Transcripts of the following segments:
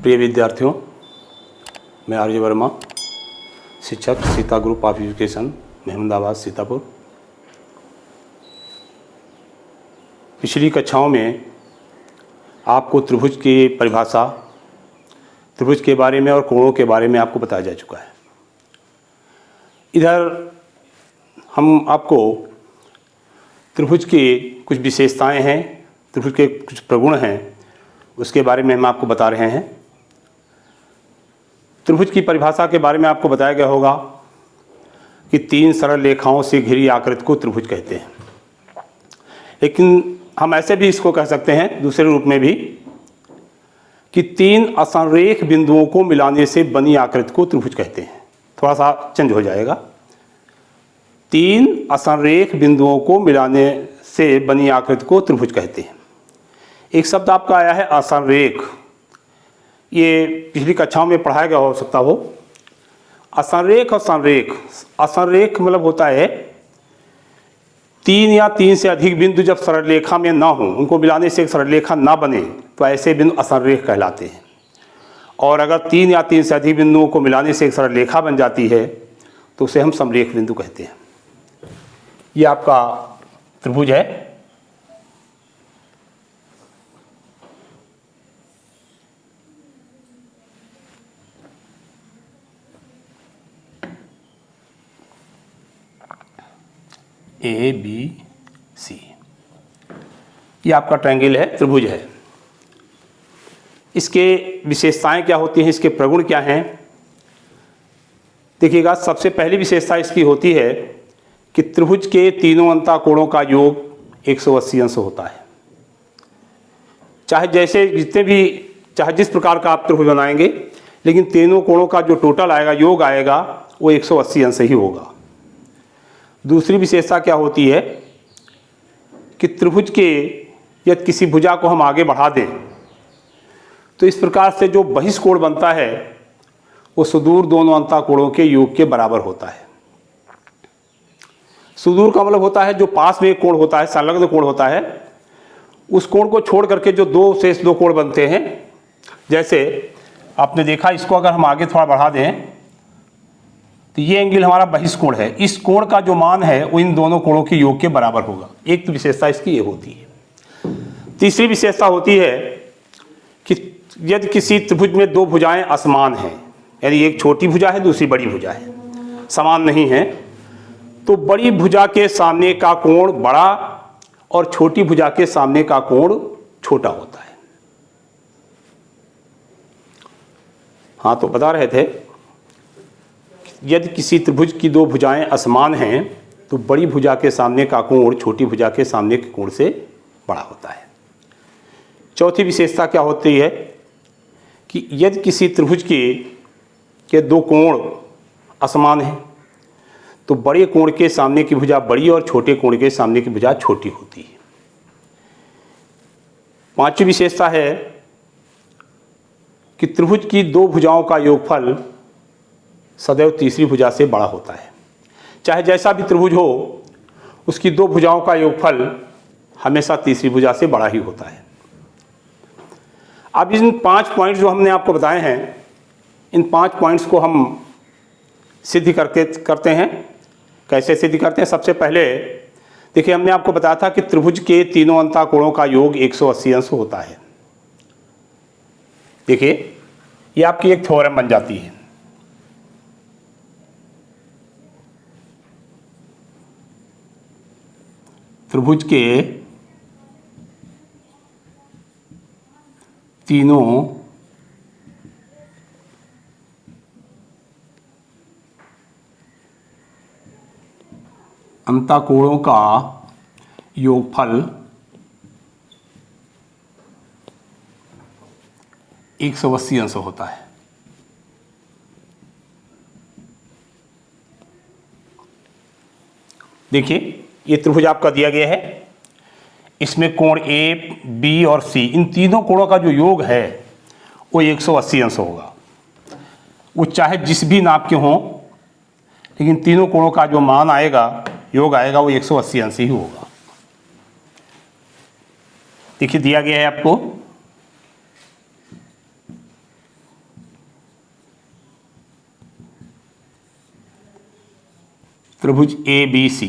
प्रिय विद्यार्थियों, मैं आर्य वर्मा, शिक्षक Sita group of education, Mahmudabad, Sitapur. पिछली कक्षाओं में आपको त्रिभुज की परिभाषा, त्रिभुज के बारे में और कोणों के बारे में आपको बताया जा चुका है। इधर हम आपको त्रिभुज की कुछ विशेषताएं हैं, त्रिभुज के कुछ प्रगुण हैं, उसके बारे में हम आपको बता रहे हैं। त्रिभुज की परिभाषा के बारे में आपको बताया गया होगा कि तीन सरल रेखाओं से घिरी आकृति को त्रिभुज कहते हैं। लेकिन हम ऐसे भी इसको कह सकते हैं दूसरे रूप में भी कि तीन असंरेख बिंदुओं को मिलाने से बनी आकृति को त्रिभुज कहते हैं। थोड़ा सा चेंज हो जाएगा। तीन असंरेख बिंदुओं को मिलाने से बनी आकृति को त्रिभुज कहते हैं। एक शब्द आपका आया है असंरेख, ये पिछली कक्षाओं में पढ़ाया गया हो सकता हो। असंरेख और संरेख, असंरेख मतलब होता है तीन या तीन से अधिक बिंदु जब सरल रेखा में ना हो, उनको मिलाने से एक सरल रेखा ना बने, तो ऐसे बिंदु असंरेख कहलाते हैं। और अगर तीन या तीन से अधिक बिंदुओं को मिलाने से एक सरल रेखा बन जाती है तो उसे हम समरेख बिंदु कहते हैं। ये आपका त्रिभुज है। ए बी सी, ये आपका ट्रायंगल है, त्रिभुज है। इसके विशेषताएं क्या होती हैं, इसके प्रगुण क्या हैं? देखिएगा, सबसे पहली विशेषता इसकी होती है कि त्रिभुज के तीनों अंतःकोणों का योग 180 अंश होता है। चाहे जिस प्रकार का आप त्रिभुज बनाएंगे, लेकिन तीनों कोणों का जो टोटल आएगा, योग आएगा, वो 180 अंश ही होगा। दूसरी विशेषता क्या होती है कि त्रिभुज के यदि किसी भुजा को हम आगे बढ़ा दें तो इस प्रकार से जो बहिष्कोण बनता है वो सुदूर दोनों अंतःकोणों के योग के बराबर होता है। सुदूर का मतलब होता है जो पास में एक कोण होता है, संलग्न कोण होता है, उस कोण को छोड़ करके जो दो शेष दो कोण बनते हैं। जैसे आपने देखा, इसको अगर हम आगे थोड़ा बढ़ा दें तो ये एंगल हमारा बहिष्कोण है। इस कोण का जो मान है वो इन दोनों कोणों के योग के बराबर होगा। एक तो विशेषता इसकी ये होती है। तीसरी विशेषता होती है कि यदि किसी त्रिभुज में दो भुजाएं असमान हैं, यानी एक छोटी भुजा है, दूसरी बड़ी भुजा है, समान नहीं है, तो बड़ी भुजा के सामने का कोण बड़ा और छोटी भुजा के सामने का कोण छोटा होता है। हाँ, तो बता रहे थे, यदि किसी त्रिभुज की दो भुजाएं असमान हैं तो बड़ी भुजा के सामने का कोण छोटी भुजा के सामने के कोण से बड़ा होता है। चौथी विशेषता क्या होती है कि यदि किसी त्रिभुज के दो कोण असमान हैं तो बड़े कोण के सामने की भुजा बड़ी और छोटे कोण के सामने की भुजा छोटी होती है। पांचवी विशेषता है कि त्रिभुज की दो भुजाओं का योगफल सदैव तीसरी भुजा से बड़ा होता है। चाहे जैसा भी त्रिभुज हो, उसकी दो भुजाओं का योगफल हमेशा तीसरी भुजा से बड़ा ही होता है। अब इन 5 पॉइंट्स जो हमने आपको बताए हैं, इन 5 पॉइंट्स को हम सिद्ध करते हैं। कैसे सिद्ध करते हैं? सबसे पहले देखिए, हमने आपको बताया था कि त्रिभुज के तीनों अंतःकोणों का योग 180 अंश होता है। देखिए, ये आपकी एक थ्योरम बन जाती है। त्रिभुज के तीनों अंतःकोणों का योगफल 180 अंश होता है। देखिए, ये त्रिभुज आपका दिया गया है, इसमें कोण ए, बी और सी, इन तीनों कोणों का जो योग है वो 180 अंश होगा। वो चाहे जिस भी नाप के हों, लेकिन तीनों कोणों का जो मान आएगा, योग आएगा, वो 180 अंश ही होगा। देखिए दिया गया है आपको त्रिभुज ए बी सी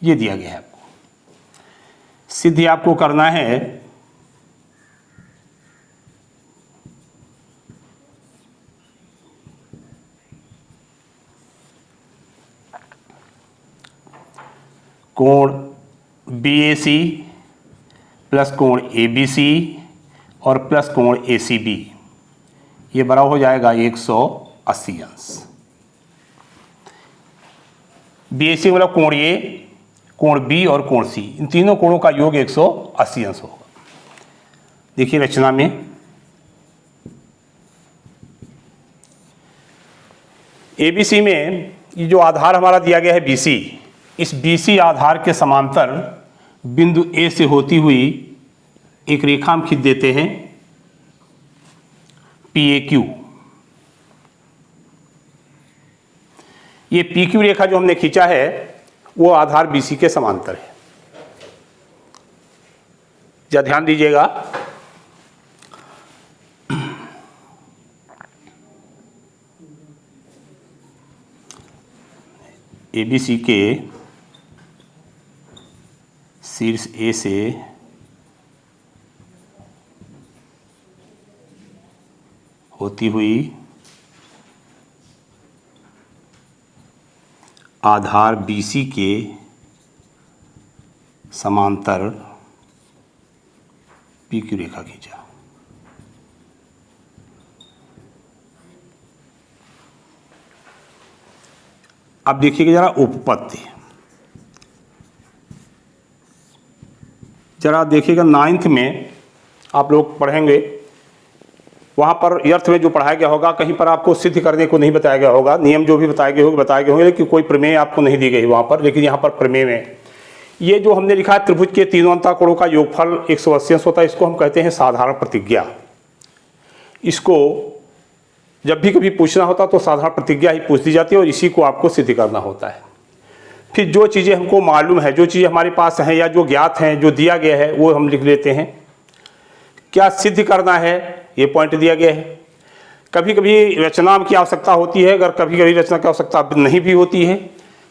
ये दिया गया है आपको। सिद्ध आपको करना है कोण बी ए सी प्लस कोण ए बी सी और प्लस कोण ए सी बी, ये बराबर हो जाएगा 180 अंश। बी ए सी मतलब कोण ए, कोण बी और कोण सी, इन तीनों कोणों का योग 180 अंश होगा। देखिए रचना में ए बी सी में ये जो आधार हमारा दिया गया है बी सी, इस बी सी आधार के समांतर बिंदु ए से होती हुई एक रेखा हम खींच देते हैं पी ए क्यू। ये पी क्यू रेखा जो हमने खींचा है वो आधार बी सी के समांतर है। जरा ध्यान दीजिएगा, ए बी सी के शीर्ष ए से होती हुई आधार BC के समांतर PQ रेखा खींचा। अब देखिएगा जरा उपपत्ति, जरा देखिएगा 9th में आप लोग पढ़ेंगे, वहाँ पर अर्थ में जो पढ़ाया गया होगा कहीं पर आपको सिद्ध करने को नहीं बताया गया होगा, नियम जो भी बताए गए होंगे लेकिन कोई प्रमेय आपको नहीं दी गई वहाँ पर। लेकिन यहाँ पर प्रमेय में ये जो हमने लिखा है त्रिभुज के तीनों अंतःकोणों का योगफल 180 अंश होता है, इसको हम कहते हैं साधारण प्रतिज्ञा। इसको जब भी कभी पूछना होता तो साधारण प्रतिज्ञा ही पूछ दी जाती है और इसी को आपको सिद्ध करना होता है। फिर जो चीज़ें हमको मालूम है, जो चीज़ें हमारे पास हैं या जो ज्ञात हैं, जो दिया गया है वो हम लिख लेते हैं। क्या सिद्ध करना है ये पॉइंट दिया गया है। कभी कभी रचना की आवश्यकता होती है, अगर कभी कभी रचना की आवश्यकता नहीं भी होती है।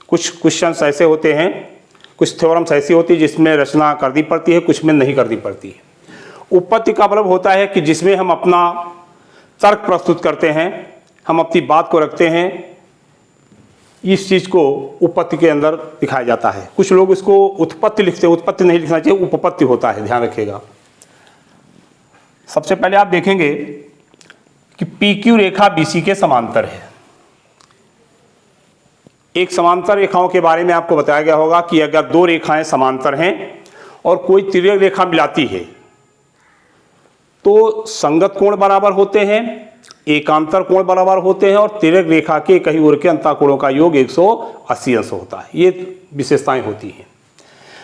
कुछ क्वेश्चंस ऐसे होते हैं, कुछ थ्योरम्स ऐसी होती है जिसमें रचना करनी पड़ती है, कुछ में नहीं करनी पड़ती है। उपपत्ति का मतलब होता है कि जिसमें हम अपना तर्क प्रस्तुत करते हैं, हम अपनी बात को रखते हैं, इस चीज़ को उपपत्ति के अंदर दिखाया जाता है। कुछ लोग इसको उत्पत्ति लिखते हैं, उत्पत्ति नहीं लिखना चाहिए, उपपत्ति होता है, ध्यान रखिएगा। सबसे पहले आप देखेंगे कि PQ रेखा BC के समांतर है। एक समांतर रेखाओं के बारे में आपको बताया गया होगा कि अगर दो रेखाएं समांतर हैं और कोई तिर्यक रेखा मिलाती है तो संगत कोण बराबर होते हैं, एकांतर कोण बराबर होते हैं और तिर्यक रेखा के कई ओर के अंतःकोणों का योग 180 अंश होता है। ये विशेषताएं होती हैं।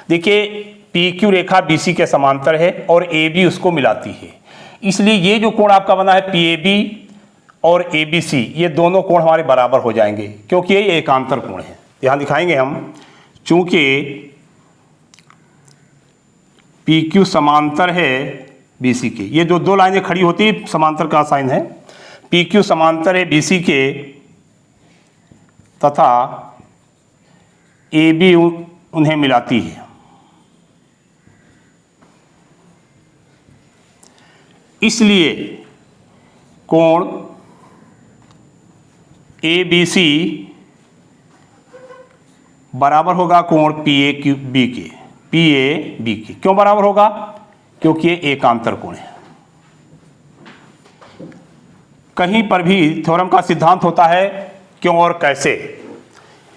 देखिए PQ रेखा BC के समांतर है और AB उसको मिलाती है, इसलिए ये जो कोण आपका बना है PAB और ABC, ये दोनों कोण हमारे बराबर हो जाएंगे क्योंकि ये एकांतर कोण है। यहाँ दिखाएंगे हम, चूंकि PQ समांतर है BC के, ये जो दो लाइनें खड़ी होती है समांतर का साइन है। PQ समांतर है BC के तथा AB उन्हें मिलाती है, इसलिए कोण ABC बराबर होगा कोण PAB के। क्यों बराबर होगा? क्योंकि ये एकांतर कोण है। कहीं पर भी थ्योरम का सिद्धांत होता है क्यों और कैसे।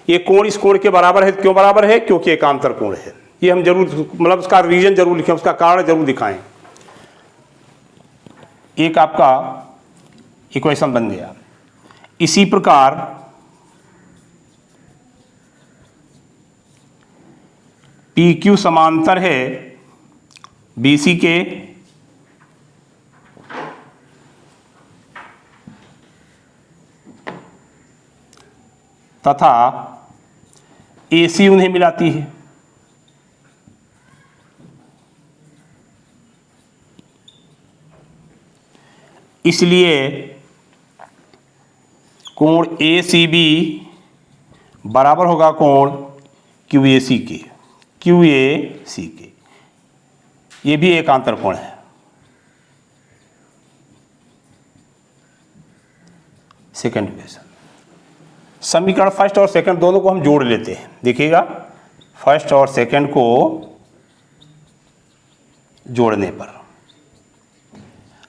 ये कोण इस कोण के बराबर है, क्यों बराबर है? क्योंकि एकांतर कोण है। ये हम जरूर, मतलब उसका रीजन जरूर लिखें, उसका कारण जरूर दिखाएं। एक आपका इक्वेशन बन गया। इसी प्रकार PQ समांतर है BC के तथा AC उन्हें मिलाती है, इसलिए कोण ACB बराबर होगा कोण QAC के, QAC के। ये भी एक आंतर कोण है। सेकंड इक्वेशन, समीकरण फर्स्ट और सेकंड दोनों को हम जोड़ लेते हैं। देखिएगा, फर्स्ट और सेकंड को जोड़ने पर,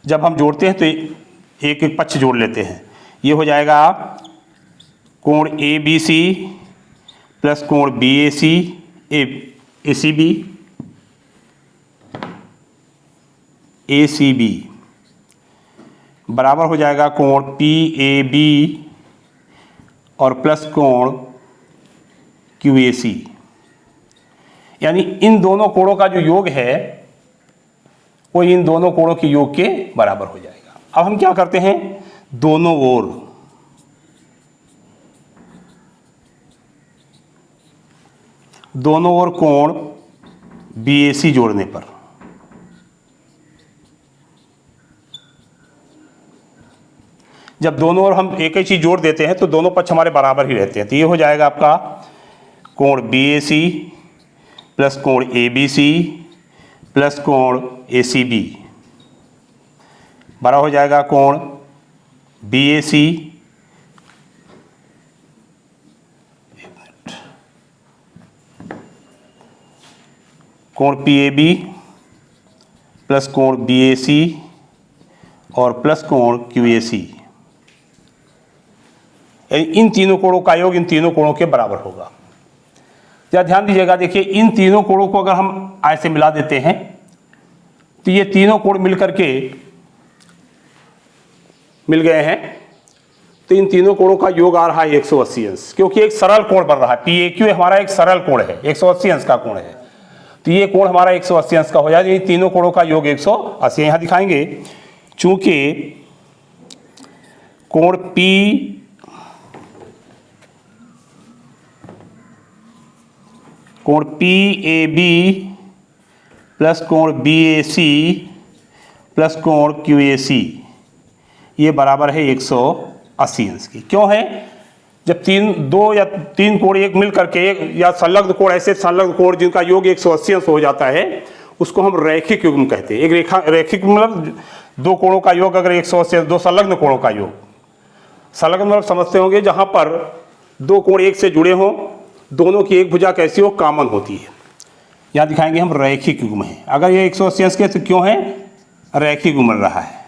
जब हम जोड़ते हैं तो एक एक पक्ष जोड़ लेते हैं। ये हो जाएगा कोण ABC प्लस कोण BAC ACB बराबर हो जाएगा कोण PAB और प्लस कोण QAC। यानी इन दोनों कोणों का जो योग है वो इन दोनों कोणों के योग के बराबर हो जाएगा। अब हम क्या करते हैं, दोनों ओर कोण BAC जोड़ने पर, जब दोनों ओर हम एक ही चीज जोड़ देते हैं तो दोनों पक्ष हमारे बराबर ही रहते हैं। तो ये हो जाएगा आपका कोण BAC प्लस कोण ABC प्लस कोण ACB बराबर हो जाएगा कोण BAC कोण PAB प्लस कोण BAC और प्लस कोण QAC। इन तीनों कोणों का योग इन तीनों कोणों के बराबर होगा। जरा ध्यान दीजिएगा, देखिए इन तीनों कोणों को अगर हम ऐसे मिला देते हैं तो ये तीनों कोण मिलकर के मिल गए हैं, तो इन तीनों कोणों का योग आ रहा है 180 अंश, क्योंकि एक सरल कोण बन रहा है। PAQ हमारा एक सरल कोण है, 180 अंश का कोण है, तो ये कोण हमारा 180 अंश का हो जाएगा। इन तीनों कोणों का योग 180 यहाँ दिखाएंगे। चूंकि कोण PAB प्लस कोण BAC प्लस कोण QAC ये बराबर है 180 अंश की। क्यों है, जब दो या तीन कोण एक मिल करके या संलग्न कोण, ऐसे संलग्न कोण जिनका योग 180 अंश हो जाता है उसको हम रैखिक युग्म कहते हैं। एक रैखिक मतलब दो कोणों का योग अगर 180 अंश, दो संलग्न कोणों का योग, संलग्न मतलब समझते होंगे जहां पर दो कोण एक से जुड़े हों, दोनों की एक भुजा कैसी हो, कॉमन होती है। यहाँ दिखाएंगे हम रैखिक युग्म है। अगर ये 180 अंश के तो क्यों है, रैखिक युग्म रहा है।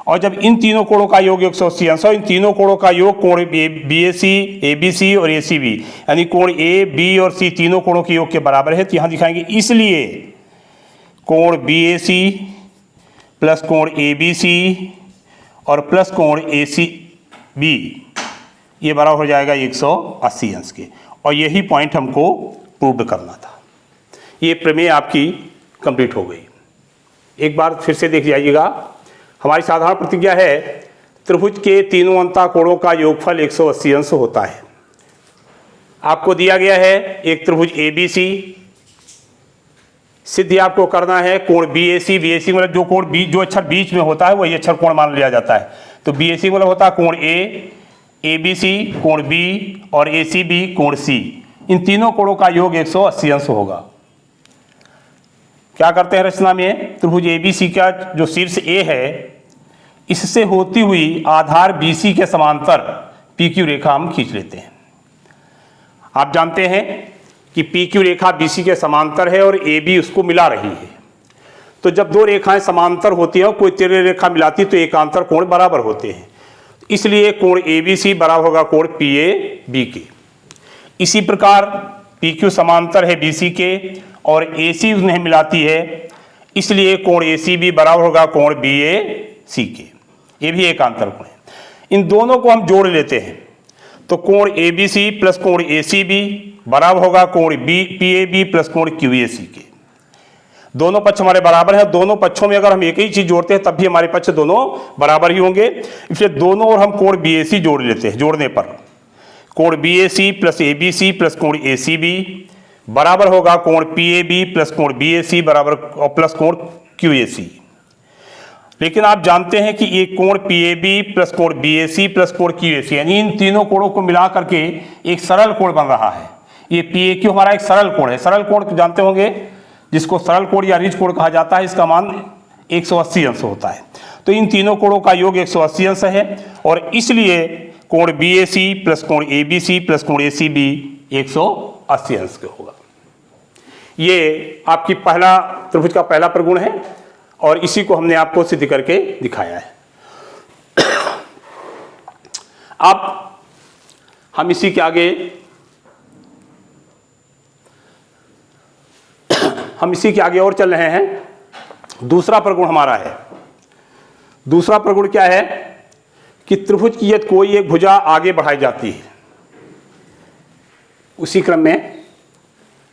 और जब इन तीनों कोणों का योग 180 अंश और इन तीनों कोणों का योग कोण BAC ABC और ACB यानी कोण A B और C तीनों कोणों के योग के बराबर है, तो यहाँ दिखाएंगे इसलिए कोण BAC प्लस कोण ABC और प्लस कोण ACB ये बराबर हो जाएगा 180 अंश के। और यही पॉइंट हमको प्रूव करना था। ये प्रमेय आपकी कंप्लीट हो गई। एक बार फिर से देख जाइएगा, हमारी साधारण प्रतिज्ञा है त्रिभुज के तीनों अंता कोणों का योगफल 180 अंश होता है। आपको दिया गया है एक त्रिभुज ABC, सिद्ध आपको करना है कोण BAC मतलब जो कोण जो अक्षर बीच में होता है वही अक्षर कोण मान लिया जाता है। तो BAC मतलब होता है कोण A, ABC कोण B और ACB कोण C। इन तीनों कोणों का योग 180 अंश होगा। क्या करते हैं रचना में, त्रिभुज ABC का जो शीर्ष A है इससे होती हुई आधार BC के समांतर PQ रेखा हम खींच लेते हैं। आप जानते हैं कि PQ रेखा BC के समांतर है और AB उसको मिला रही है। तो जब दो रेखाएं समांतर होती हैं और कोई तिर्य रेखा मिलाती है तो एकांतर कोण बराबर होते हैं। इसलिए कोण ABC बराबर होगा कोण PAB के। इसी प्रकार PQ समांतर है BC के और AC उन्हें मिलाती है, इसलिए कोण ACB बराबर होगा कोण BAC के। ये भी एक आंतर कोण है। इन दोनों को हम जोड़ लेते हैं तो कोण ABC प्लस कोण ACB बराबर होगा कोण PAB प्लस कोण QAC के। दोनों पक्ष हमारे बराबर हैं। दोनों पक्षों में अगर हम एक ही चीज जोड़ते हैं तब भी हमारे पक्ष दोनों बराबर ही होंगे। इसलिए दोनों ओर हम कोण BAC जोड़ लेते हैं। जोड़ने पर कोण BAC प्लस ABC प्लस कोण ACB बराबर होगा कोण PAB प्लस कोण BAC बराबर प्लस कोण QAC। लेकिन आप जानते हैं कि एक कोण PAB प्लस कोण BAC प्लस कोण QAC, यानी इन तीनों कोणों को मिला करके एक सरल कोण बन रहा है। ये PAQ हमारा एक सरल कोण है। सरल कोण जानते होंगे, जिसको सरल कोण या रिज कोण कहा जाता है, इसका मान 180 अंश होता है। तो इन तीनों कोणों का योग 180 अंश है, और इसलिए कोण BAC प्लस कोण ABC प्लस कोण ACB 180 अंश का होगा। ये आपकी पहला त्रिभुज का पहला प्रगुण है, और इसी को हमने आपको सिद्ध करके दिखाया है। अब हम इसी के आगे और चल रहे हैं। दूसरा प्रगुण हमारा है। दूसरा प्रगुण क्या है कि त्रिभुज की यदि कोई एक भुजा आगे बढ़ाई जाती है, उसी क्रम में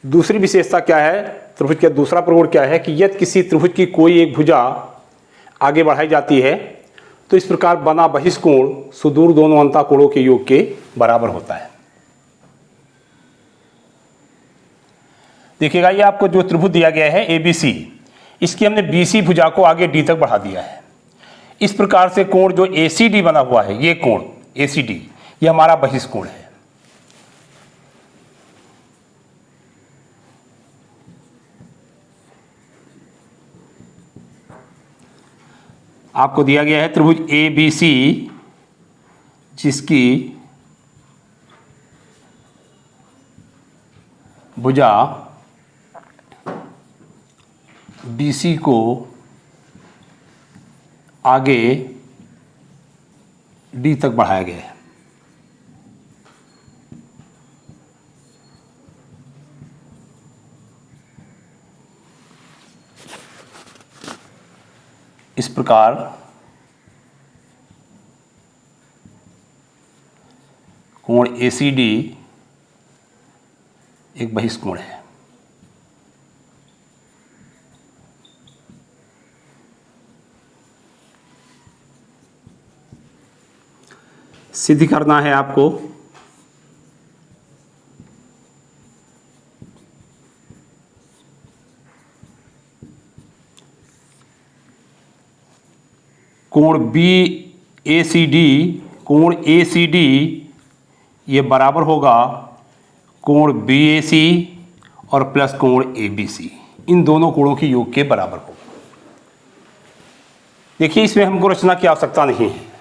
दूसरी विशेषता क्या है, त्रिभुज का दूसरा प्रगुण क्या है कि यदि किसी त्रिभुज की कोई एक भुजा आगे बढ़ाई जाती है तो इस प्रकार बना बहिष्कोण सुदूर दोनों अंतःकोणों के योग के बराबर होता है। देखिएगा, ये आपको जो त्रिभुज दिया गया है ABC, इसकी हमने BC भुजा को आगे D तक बढ़ा दिया है। इस प्रकार से कोण जो ACD बना हुआ है, ये कोण ACD, ये हमारा बहिष्कोण है। आपको दिया गया है त्रिभुज ABC, जिसकी भुजा BC को आगे D तक बढ़ाया गया है। इस प्रकार कोण ACD एक बहिष्कोण है। सिद्ध करना है आपको कोण कोण ACD ये बराबर होगा कोण BAC और प्लस कोण ABC, इन दोनों कोणों के योग के बराबर होगा। देखिए, इसमें हमको रचना की आवश्यकता नहीं है।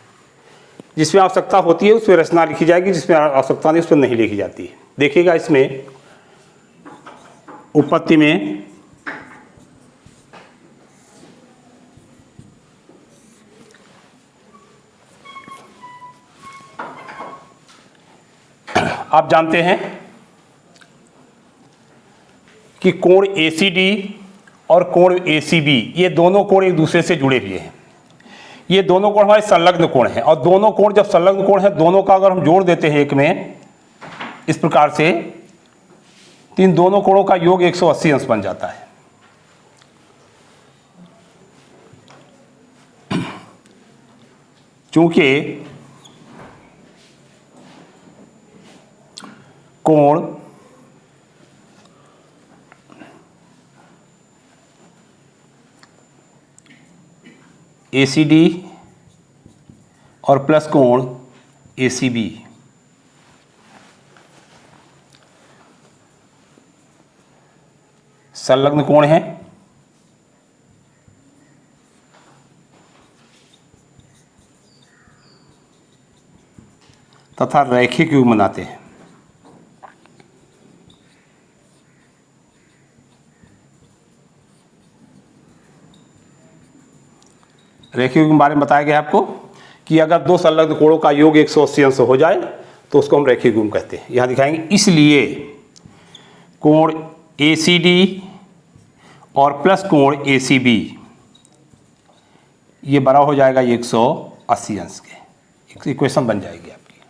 जिसमें आवश्यकता होती है उसमें रचना लिखी जाएगी, जिसमें आवश्यकता नहीं उसमें नहीं लिखी जाती है। देखिएगा, इसमें उत्पत्ति में आप जानते हैं कि कोण ACD और कोण ACB ये दोनों कोण एक दूसरे से जुड़े हुए हैं। ये दोनों कोण हमारे संलग्न कोण हैं, और दोनों कोण जब संलग्न कोण हैं, दोनों का अगर हम जोड़ देते हैं एक में इस प्रकार से, तो इन दोनों कोणों का योग 180 अंश बन जाता है। चूंकि कोण ACD और प्लस कोण ACB संलग्न कोण है, तथा रैखिक युग्म बनाते हैं। रैखिक युग्म के बारे में बताया गया है आपको कि अगर दो संलग्न कोणों का योग 180 अंश हो जाए तो उसको हम रैखिक युग्म कहते हैं। यहाँ दिखाएंगे, इसलिए कोण ACD और प्लस कोण ACB ये बड़ा हो जाएगा 180 अंश के। इक्वेशन बन जाएगी आपकी।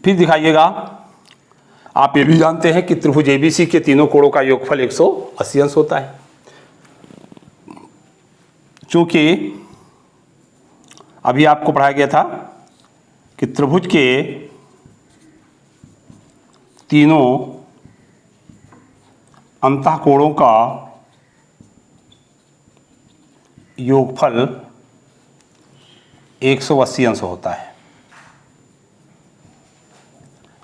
फिर दिखाइएगा, आप ये भी जानते हैं कि त्रिभुज ABC के तीनों कोणों का योगफल 180 अंश होता है। चूंकि अभी आपको पढ़ाया गया था कि त्रिभुज के तीनों अंतःकोणों का योगफल 180 अंश होता है।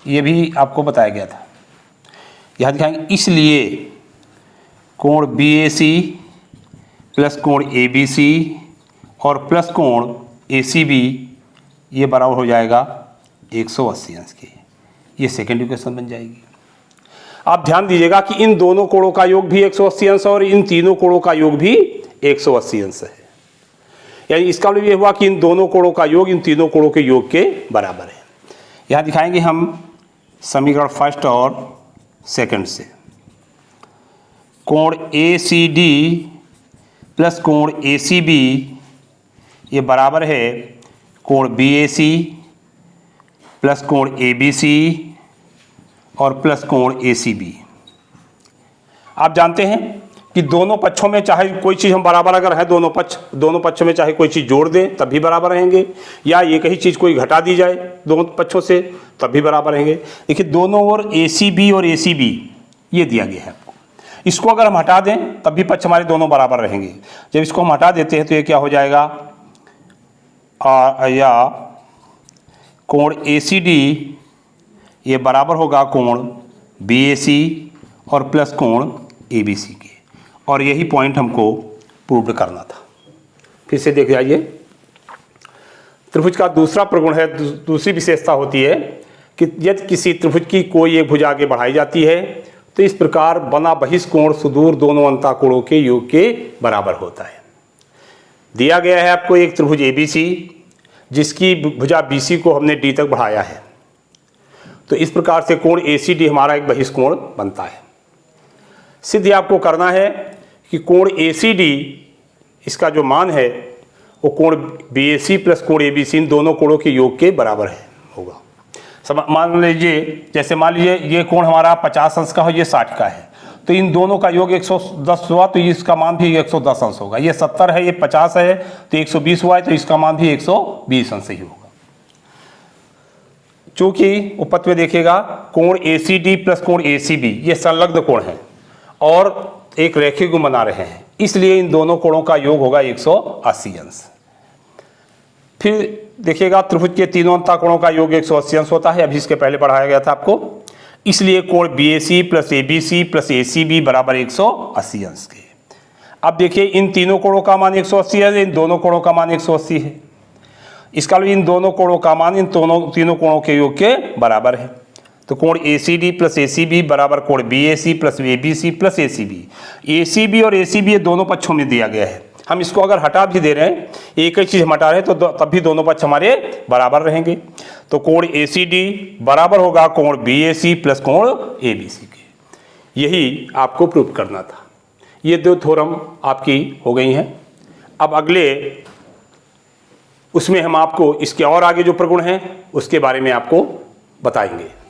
ये भी आपको बताया गया था। यहाँ दिखाएंगे, इसलिए कोण BAC प्लस कोण ABC और प्लस कोण ACB ये बराबर हो जाएगा 180 अंश के। ये सेकेंड इक्वेशन बन जाएगी। आप ध्यान दीजिएगा कि इन दोनों कोणों का योग भी 180 अंश और इन तीनों कोणों का योग भी 180 अंश है। यानी इसका मतलब ये हुआ कि इन दोनों कोणों का योग इन तीनों कोणों के योग के बराबर है। यहाँ दिखाएंगे हम समीकरण फर्स्ट और सेकंड से। कोण ACD प्लस कोण ACB ये बराबर है कोण BAC प्लस कोण ABC और प्लस कोण ACB। आप जानते हैं कि दोनों पक्षों में चाहे कोई चीज़ हम बराबर अगर है, दोनों पक्षों में चाहे कोई चीज़ जोड़ दें तब भी बराबर रहेंगे, या एक ही चीज़ कोई घटा दी जाए दोनों पक्षों से तब भी बराबर रहेंगे। देखिए दोनों ओर ACB और ACB ये दिया गया है आपको। इसको अगर हम हटा दें तब भी पक्ष हमारे दोनों बराबर रहेंगे। जब इसको हम हटा देते हैं तो ये क्या हो जाएगा, या कोण ACD ये बराबर होगा कोण BAC और प्लस कोण ABC के। और यही पॉइंट हमको प्रूव करना था। फिर से देख जाइए, त्रिभुज का दूसरा प्रगुण है, दूसरी विशेषता होती है कि यदि किसी त्रिभुज की कोई एक भुजा आगे बढ़ाई जाती है तो इस प्रकार बना बहिष्कोण सुदूर दोनों अंतःकोणों के योग के बराबर होता है। दिया गया है आपको एक त्रिभुज ABC जिसकी भुजा BC को हमने D तक बढ़ाया है, तो इस प्रकार से कोण ACD हमारा एक बहिष्कोण बनता है। सिद्ध आपको करना है कि कोण ACD इसका जो मान है वो कोण BAC प्लस कोण ABC इन दोनों कोणों के योग के बराबर है होगा। मान लीजिए, जैसे मान लीजिए ये कोण हमारा 50 अंश का हो, ये 60 का है, तो इन दोनों का योग 110 हुआ तो इसका मान भी 110 अंश होगा। ये 70 है, ये 50 है, तो 120 हुआ है, तो इसका मान भी 120 अंश ही होगा। चूंकि उपपत्ति में देखिएगा कोण ACD प्लस कोण ACB ये संलग्न कोण है और एक रेखीय गुण बना रहे हैं, इसलिए इन दोनों कोणों का योग होगा 180 अंश। फिर देखिएगा त्रिभुज के तीनों अंतःकोणों का योग 180 अंश होता है, अभी इसके पहले पढ़ाया गया था आपको। इसलिए कोण BAC plus ABC plus ACB बराबर 180 अंश के। अब देखिए इन तीनों कोणों का मान 180 है, इन दोनों कोणों का मान 180 है। इसका इन दोनों कोणों का मान इन तीनों कोणों के योग के बराबर है। तो कोण ACD प्लस ACB बराबर कोण BAC plus ABC plus ACB। ACB और ACB ये दोनों पक्षों में दिया गया है। हम इसको अगर हटा भी दे रहे हैं, एक ही चीज़ हम हटा रहे हैं, तो तब भी दोनों पक्ष हमारे बराबर रहेंगे। तो कोण ACD बराबर होगा कोण BAC प्लस कोण ABC के। यही आपको प्रूव करना था। ये दो थ्योरम आपकी हो गई हैं। अब अगले उसमें हम आपको इसके और आगे जो प्रगुण हैं उसके बारे में आपको बताएंगे।